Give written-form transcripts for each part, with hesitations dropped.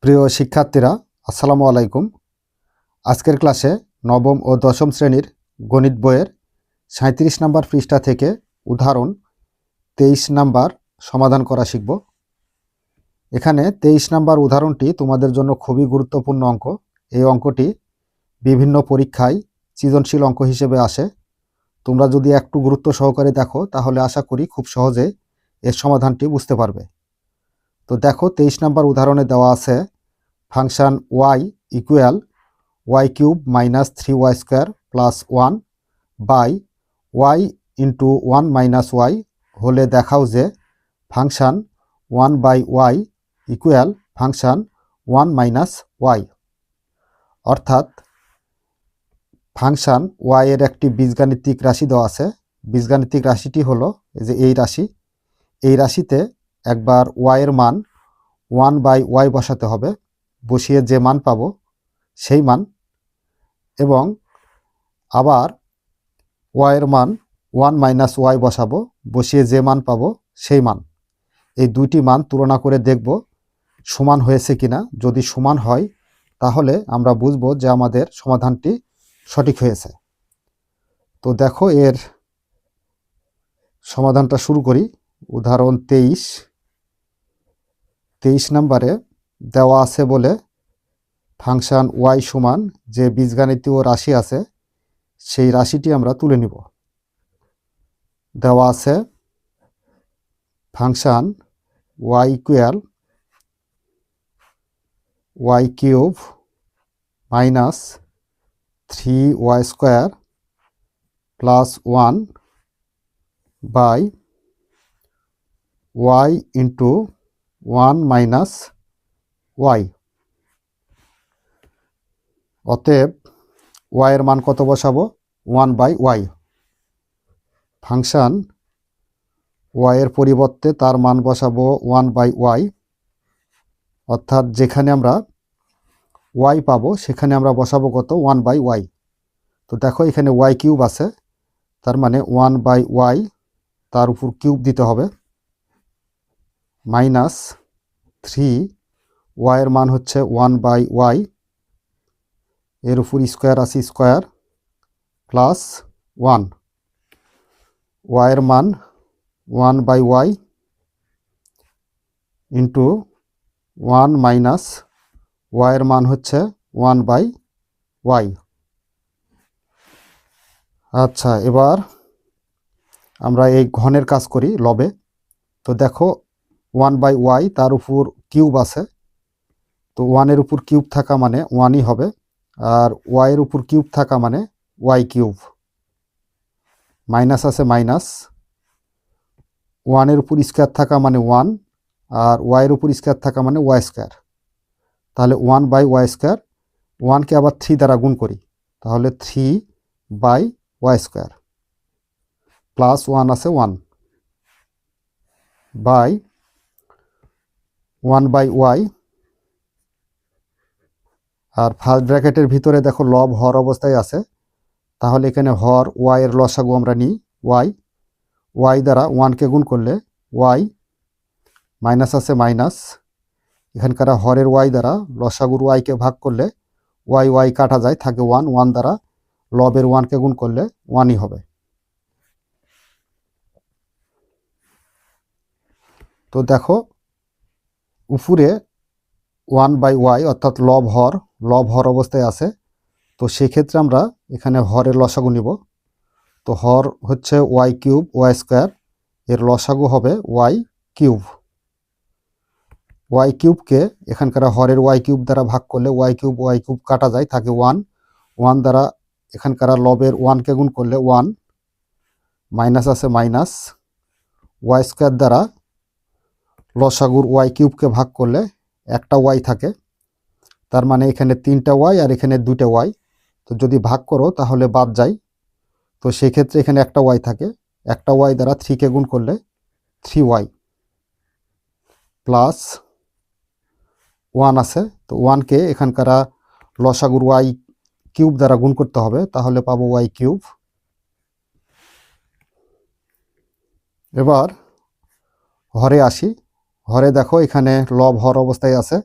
প্রিয় শিক্ষার্থীরা, আসসালামু আলাইকুম। আজকের ক্লাসে নবম ও দশম শ্রেণীর গণিত বইয়ের 37 নম্বর পৃষ্ঠা থেকে উদাহরণ 23 নাম্বার সমাধান করা শিখব। এখানে 23 নাম্বার উদাহরণটি তোমাদের জন্য খুবই গুরুত্বপূর্ণ অঙ্ক। এই অঙ্কটি বিভিন্ন পরীক্ষায় সৃজনশীল অঙ্ক হিসেবে আসে। তোমরা যদি একটু গুরুত্ব সহকারে দেখো তাহলে আশা করি খুব সহজে এর সমাধানটি বুঝতে পারবে। তো দেখো 23 নাম্বার উদাহরণে দেওয়া আছে function y equal y cube minus 3y square plus 1 by y into 1 minus y হলে দেখাও যে function 1 by y equal function 1 minus y। অর্থাৎ ফাংশন y এর একটি বীজগাণিতিক রাশি দেওয়া আছে। বীজগাণিতিক রাশিটি হলো এই রাশি। এই রাশিতে একবার y এর মান 1 বাই y বসাতে হবে, বসিয়ে যে মান পাবো সেই মান, এবং আবার y এর মান 1 মাইনাস y বসাবো, বসিয়ে যে মান পাবো সেই মান। এই দুইটি মান তুলনা করে দেখব সমান হয়েছে কিনা। যদি সমান হয় তাহলে আমরা বুঝবো যে আমাদের সমাধানটি সঠিক হয়েছে। তো দেখো এর সমাধানটা শুরু করি। উদাহরণ 23 নম্বরে দেওয়া আছে বলে ফাংশন y সমান যে বীজগাণিতীয় রাশি আছে সেই রাশিটি আমরা তুলে নিব। দেওয়া আছে function y equal y cube minus 3y square plus 1 by y into 1 minus y। অতএব y এর মান কত বসাবো? 1 বাই y। ফাংশন y এর পরিবর্তে তার মান বসাবো 1 বাই y, অর্থাৎ যেখানে আমরা y পাবো সেখানে আমরা বসাবো কত? 1 বাই y। তো দেখো এখানে y কিউব আছে, তার মানে 1 বাই y তার উপর কিউব দিতে হবে, মাইনাস 3 y এর মান হচ্ছে 1 বাই y, এর উপর স্কোয়ার আছে স্কোয়ার, প্লাস 1 y এর মান 1 by y into 1 minus y এর মান হচ্ছে 1 বাই y। আচ্ছা, এবার আমরা এই ঘনের কাজ করি লবে। তো দেখো 1 বাই y তার উপর কিউব আছে, তো 1 এর উপর কিউব থাকা মানে 1ই হবে, আর y এর উপর কিউব থাকা মানে y কিউব, মাইনাস আছে মাইনাস, 1 এর উপর স্কোয়ার থাকা মানে 1, আর y এর উপর স্কোয়ার থাকা মানে y স্কোয়ার। তাহলে 1 বাই y স্কোয়ার, 1কে আবার 3 দ্বারা গুণ করি, তাহলে 3 বাই y স্কোয়ার, প্লাস 1 আছে 1 বাই 1 বাই y। আর ফার্স্ট ব্র্যাকেটের ভিতরে দেখো লব হর অবস্থায় আছে, তাহলে এখানে হর y এর লসাগু আমরা নিই y দ্বারা 1কে গুণ করলে y, মাইনাস আছে মাইনাস, এখানকার হরের y দ্বারা লসাগুর yকে ভাগ করলে y কাটা যায়, থাকে 1 দ্বারা লবের 1কে গুণ করলে 1ই হবে। তো দেখো উপরে 1 বাই y অর্থাৎ লব হর অবস্থায় আছে, তো সেক্ষেত্রে আমরা এখানে হরের লসাগু নিব। তো হর হচ্ছে y কিউব y স্কোয়ার, এর লসাগু হবে y কিউব। y কিউবকে এখানকার হরের y কিউব দ্বারা ভাগ করলে y কিউব কাটা যায়, থাকে 1 দ্বারা এখানকার লবের 1কে গুণ করলে 1, মাইনাস আছে মাইনাস, y স্কোয়ার দ্বারা লসাগুর y কিউবকে ভাগ করলে একটা y থাকে, তার মানে এখানে 3টা y আর এখানে 2টা y। তো যদি ভাগ করো তাহলে বাদ যায়, তো সেক্ষেত্রে এখানে একটা y থাকে, একটা y দ্বারা 3কে গুণ করলে 3y, প্লাস 1 আছে, তো 1কে এখানকার লসাগুর y কিউব দ্বারা গুণ করতে হবে, তাহলে পাবো y কিউব। এবার হরে আসি। হরে দেখো এখানে লব হর অবস্থায় আছে,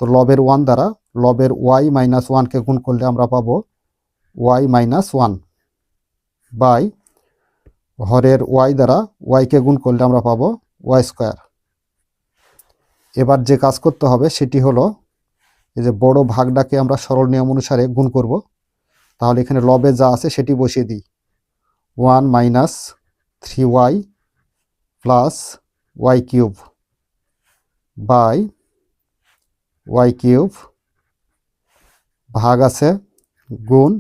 তো লবের 1 দ্বারা লবের ওয়াই মাইনাস 1কে গুণ করলে আমরা পাবো ওয়াই মাইনাস 1 বাই হরের ওয়াই দ্বারা ওয়াইকে গুণ করলে আমরা পাবো ওয়াই স্কোয়ার। এবার যে কাজ করতে হবে সেটি হলো এই যে বড় ভাগটাকে আমরা সরল নিয়ম অনুসারে গুণ করব। তাহলে এখানে লবে যা আছে সেটি বসিয়ে দিই। 1 minus 3y plus y cube by y cube ভাগ আছে গুণ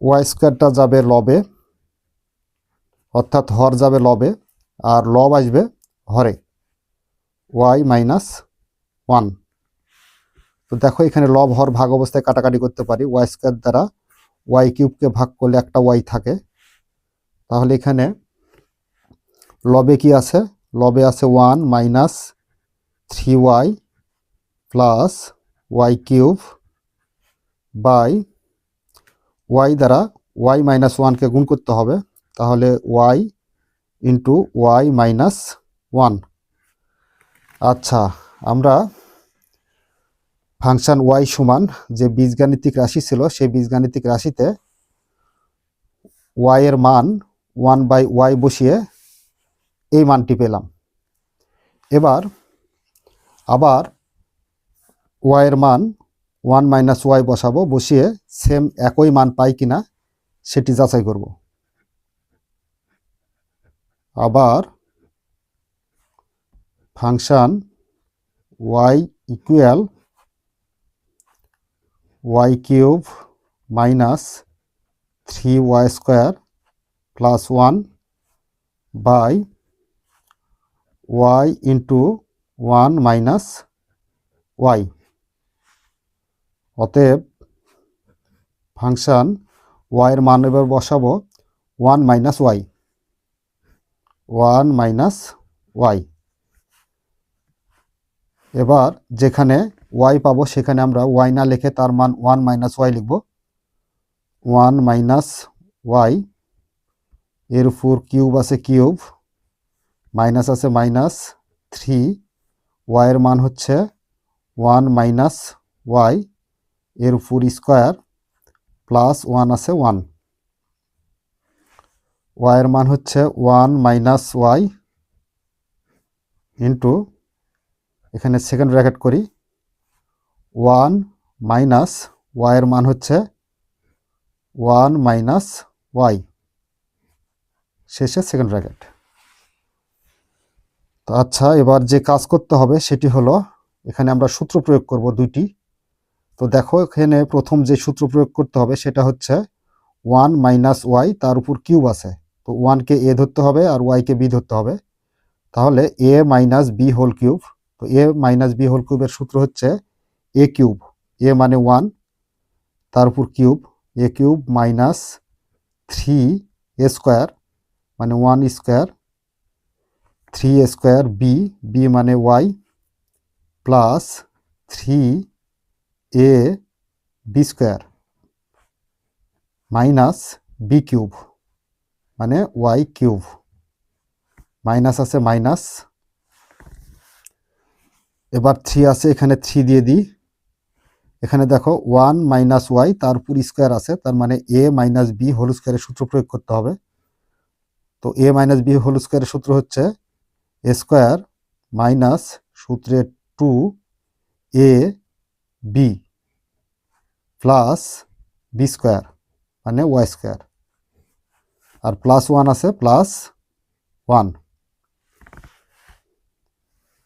ওয়াই স্কোয়ারটা যাবে লবে, অর্থাৎ হর যাবে লবে আর লব আসবে হরে, ওয়াই মাইনাস 1। তো দেখো এখানে লব হর ভাগ অবস্থায় কাটাকাটি করতে পারি। ওয়াই স্কোয়ার দ্বারা ওয়াই কিউবকে ভাগ করলে একটা ওয়াই থাকে। তাহলে এখানে লবে কি আছে? লবে আছে 1 minus 3y plus y cube by y দ্বারা ওয়াই মাইনাস 1কে গুণ করতে হবে। তাহলে ওয়াই ইন্টু ওয়াই মাইনাস 1। আচ্ছা, আমরা ফাংশন ওয়াই সমান যে বীজগাণিতিক রাশি ছিল সেই বীজগাণিতিক রাশিতে ওয়াই এর মান 1 বাই ওয়াই বসিয়ে এই মানটি পেলাম। এবার আবার ওয়াই এর মান 1 মাইনাস ওয়াই বসাবো, বসিয়ে সেম একই মান পাই কিনা সেটি যাচাই করব। আবার function y equal y cube minus 3y square plus 1 by y into 1 minus y. অতএব ফাংশন ওয়াই এর মান এবার বসাবো 1 মাইনাস ওয়াই, 1 মাইনাস ওয়াই। এবার যেখানে ওয়াই পাবো সেখানে আমরা ওয়াই না লিখে তার মান 1 মাইনাস ওয়াই লিখব। 1 মাইনাস ওয়াই, এর উপর কিউব আছে কিউব, মাইনাস আছে মাইনাস 3, ওয়াইয়ের মান হচ্ছে 1 মাইনাস ওয়াই, এর উপর স্কোয়ার প্লাস 1 আছে 1, ওয়াইয়ের মান হচ্ছে 1 মাইনাস ওয়াই ইন্টু, এখানে সেকেন্ড ব্র্যাকেট করি, 1 মাইনাস ওয়াইয়ের মান হচ্ছে 1 মাইনাস ওয়াই, শেষে সেকেন্ড ব্র্যাকেট। তো আচ্ছা, এবার যে কাজ করতে হবে সেটি হলো এখানে আমরা সূত্র প্রয়োগ করব দুইটি। তো দেখো এখানে প্রথম যে সূত্র প্রয়োগ করতে হবে সেটা হচ্ছে 1 মাইনাস ওয়াই, তার উপর কিউব আছে, তো 1কে এ ধরতে হবে আর ওয়াইকে বি ধরতে হবে। তাহলে এ মাইনাস বি হোল কিউব, তো এ মাইনাস বি হোল কিউবের সূত্র হচ্ছে এ কিউব, এ মানে 1, তার উপর cube, A cube minus 3 A square মানে 1 স্কোয়ার, 3 স্কোয়ার বি, বি মানে Y, plus 3 A B square minus B cube মানে ওয়াই কিউব, মাইনাস আছে মাইনাস, এবার 3 আছে, এখানে 3 দিয়ে দিই। এখানে দেখো 1 মাইনাস ওয়াই, তার উপর স্কোয়ার আছে, তার মানে এ মাইনাস বি হোল স্কোয়ারের সূত্র প্রয়োগ করতে হবে। তো এ মাইনাস বি হোল স্কোয়ারের সূত্র হচ্ছে এ স্কোয়ার মাইনাস সূত্রে 2 A B plus B square মানে ওয়াই স্কোয়ার, আর প্লাস 1 আছে প্লাস 1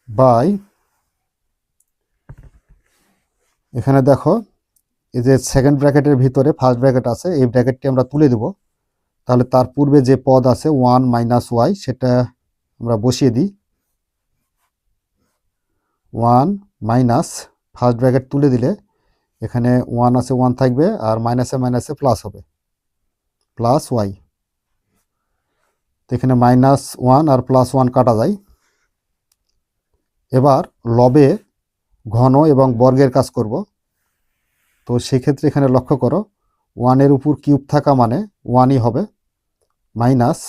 বাই, এখানে দেখো এই যে সেকেন্ড ব্র্যাকেটের ভিতরে ফার্স্ট ব্র্যাকেট আছে, এই ব্র্যাকেটটি আমরা তুলে দেব। তাহলে তার পূর্বে যে পদ আছে 1 মাইনাস ওয়াই সেটা আমরা বসিয়ে দিই। 1 মাইনাস ফার্স্ট ব্র্যাকেট তুলে দিলে এখানে 1 আছে 1 থাকবে, আর মাইনাসে মাইনাসে প্লাস হবে, প্লাস ওয়াই। তো এখানে মাইনাস 1 আর প্লাস 1 কাটা যায়। এবার লবে ঘন এবং বর্গের কাজ করব। তো সেক্ষেত্রে এখানে লক্ষ্য করো 1 এর উপর কিউব থাকা মানে 1ই হবে, মাইনাস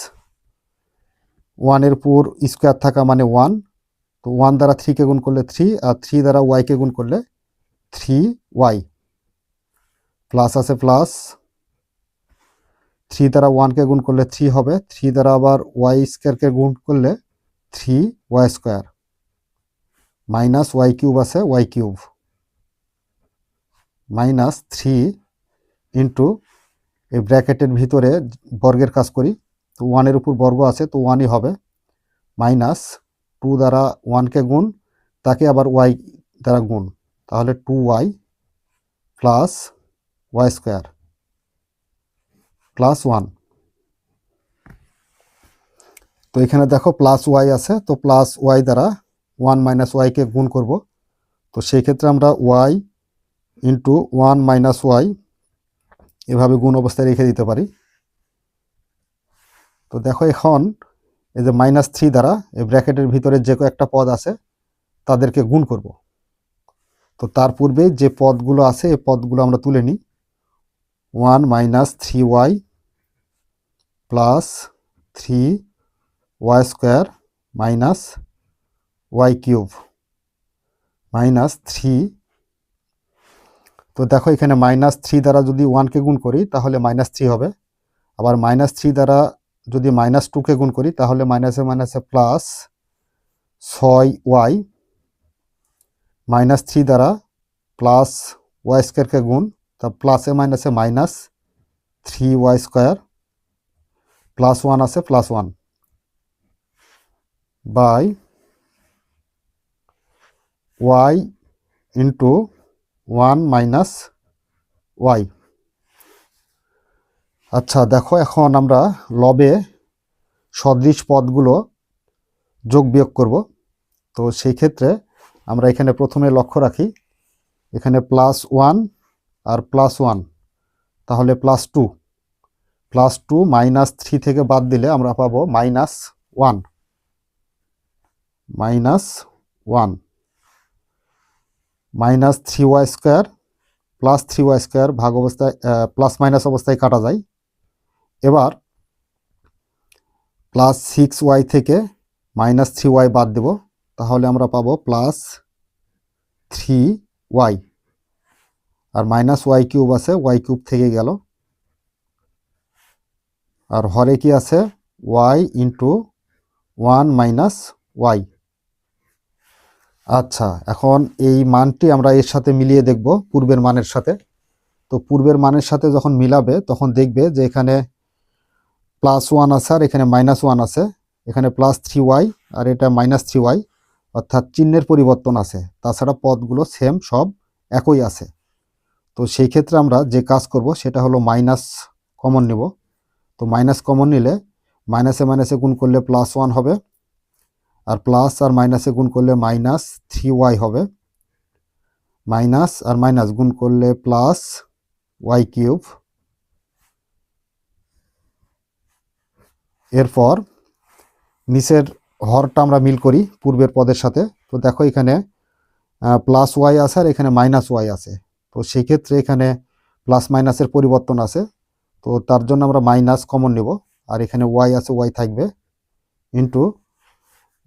1 এর উপর স্কোয়ার থাকা মানে 1, তো 1 দ্বারা 3কে গুণ করলে 3, আর 3 দ্বারা ওয়াইকে গুণ করলে 3y, প্লাস আছে প্লাস, 3 দ্বারা 1কে গুণ করলে 3 হবে, 3 দ্বারা আবার ওয়াই স্কোয়ারকে গুণ করলে 3y square, minus y cube আছে ওয়াই কিউব, মাইনাস 3 ইন্টু এই ব্র্যাকেটের ভিতরে বর্গের কাজ করি, তো 1-এর উপর বর্গ আছে তো 1ই হবে, মাইনাস 2 দ্বারা 1কে গুণ, তাকে আবার ওয়াই দ্বারা গুণ, তাহলে 2y plus Y square plus 1। তো এখানে দেখো প্লাস ওয়াই আছে, তো প্লাস ওয়াই দ্বারা 1 মাইনাস ওয়াইকে গুণ করব, তো সেই ক্ষেত্রে আমরা ওয়াই ইন্টু 1 মাইনাস ওয়াই এভাবে গুণ অবস্থায় রেখে দিতে পারি। তো দেখো এখন এই যে -3 দ্বারা এই ব্র্যাকেটের ভিতরে যে কয়েকটা পদ আছে তাদেরকে গুণ করব। তো তার পূর্বে যে পদগুলো আছে এই পদগুলো আমরা তুলে নিই। 1 minus 3y plus 3y square minus y cube minus 3। তো দেখো এখানে -3 দ্বারা যদি 1কে গুণ করি তাহলে -3 হবে, আবার -3 দ্বারা যদি -2কে গুণ করি তাহলে মাইনাসে মাইনাসে প্লাস 6y, -3 দ্বারা প্লাস ওয়াই স্কোয়ারকে গুণ, তা প্লাসে মাইনাসে মাইনাস 3y স্কোয়ার, প্লাস 1 আছে plus 1 by y into 1 minus y. আচ্ছা দেখো এখন আমরা লবে সদৃশ পদগুলো যোগ বিয়োগ করব। তো সেই ক্ষেত্রে আমরা এখানে প্রথমে লক্ষ্য রাখি, এখানে +1 আর +1 তাহলে +2, +2 -3 থেকে বাদ দিলে আমরা পাবো -1, -3y square plus 3y square ভাগ অবস্থায় প্লাস মাইনাস অবস্থায় কাটা যায়। এবার +6y থেকে -3y বাদ দেব, তাহলে আমরা পাবো +3y, আর -y কিউব আছে ওয়াই কিউব থেকে গেল, আর হরে কি আছে y ইন্টু 1 মাইনাস ওয়াই। আচ্ছা এখন এই মানটি আমরা এর সাথে মিলিয়ে দেখব পূর্বের মানের সাথে। তো পূর্বের মানের সাথে যখন মিলাবে তখন দেখবে যে এখানে +1 আছে আর এখানে -1 আছে, এখানে +3y আর এটা -3y, অর্থাৎ চিহ্নের পরিবর্তন আছে, তাছাড়া পদগুলো সেম সব একই আছে। তো সেই ক্ষেত্রে আমরা যে কাজ করব সেটা হলো মাইনাস কমন নেব। তো মাইনাস কমন নিলে মাইনাসে মাইনাসে গুণ করলে +1 হবে, আর প্লাস আর মাইনাসে গুণ করলে -3y হবে, মাইনাস আর মাইনাস গুণ করলে প্লাস ওয়াই কিউব। এরপর নিচের হরটা আমরা মিল করি পূর্বের পদের সাথে। তো দেখো এখানে +y আছে আর এখানে -y আছে, তো সেই ক্ষেত্রে এখানে প্লাস মাইনাসের পরিবর্তন আছে, তো তার জন্য আমরা মাইনাস কমন নেব, আর এখানে ওয়াই আছে ওয়াই থাকবে, ইন্টু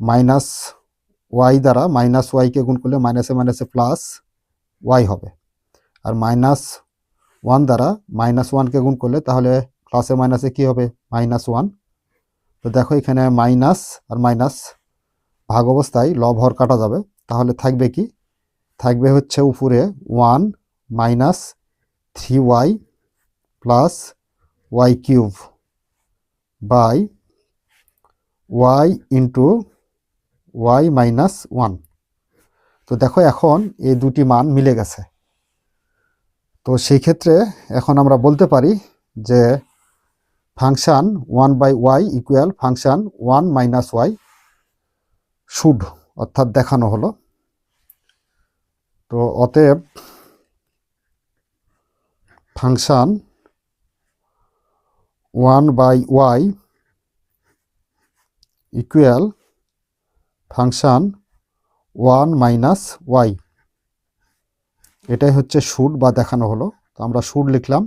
-y দ্বারা -yকে গুণ করলে মাইনাসে মাইনাসে প্লাস ওয়াই হবে, আর -1 দ্বারা -1কে গুণ করলে তাহলে প্লাসে মাইনাসে কি হবে -1। তো দেখো এখানে মাইনাস আর মাইনাস ভাগ অবস্থায় লব হর কাটা যাবে, তাহলে থাকবে কি, থাকবে হচ্ছে উপরে 1 minus 3y plus y cube by y into y minus 1। তো দেখো এখন এই দুটি মান মিলে গেছে। তো সেই ক্ষেত্রে এখন আমরা বলতে পারি যে function 1/y equal function 1 minus y should, অর্থাৎ দেখানো হলো। তো অতএব function 1/y equal function 1 minus y, এটাই হচ্ছে শুড বা দেখানো হলো। তো আমরা শুড লিখলাম,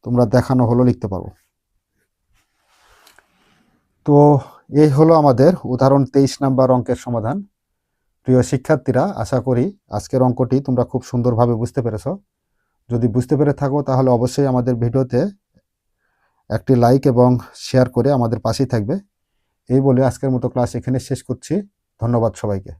তোমরা দেখানো হলো লিখতে পারো। তো এই হলো আমাদের উদাহরণ 23 নাম্বার অঙ্কের সমাধান। প্রিয় শিক্ষার্থীরা, আশা করি আজকের অঙ্কটি তোমরা খুব সুন্দরভাবে বুঝতে পেরেছো। যদি বুঝতে পেরে থাকো তাহলে অবশ্যই আমাদের ভিডিওতে একটি লাইক এবং শেয়ার করে আমাদের পাশেই থাকবে। এই বলে আজকের মতো ক্লাস এখানে শেষ করছি। ধন্যবাদ সবাইকে।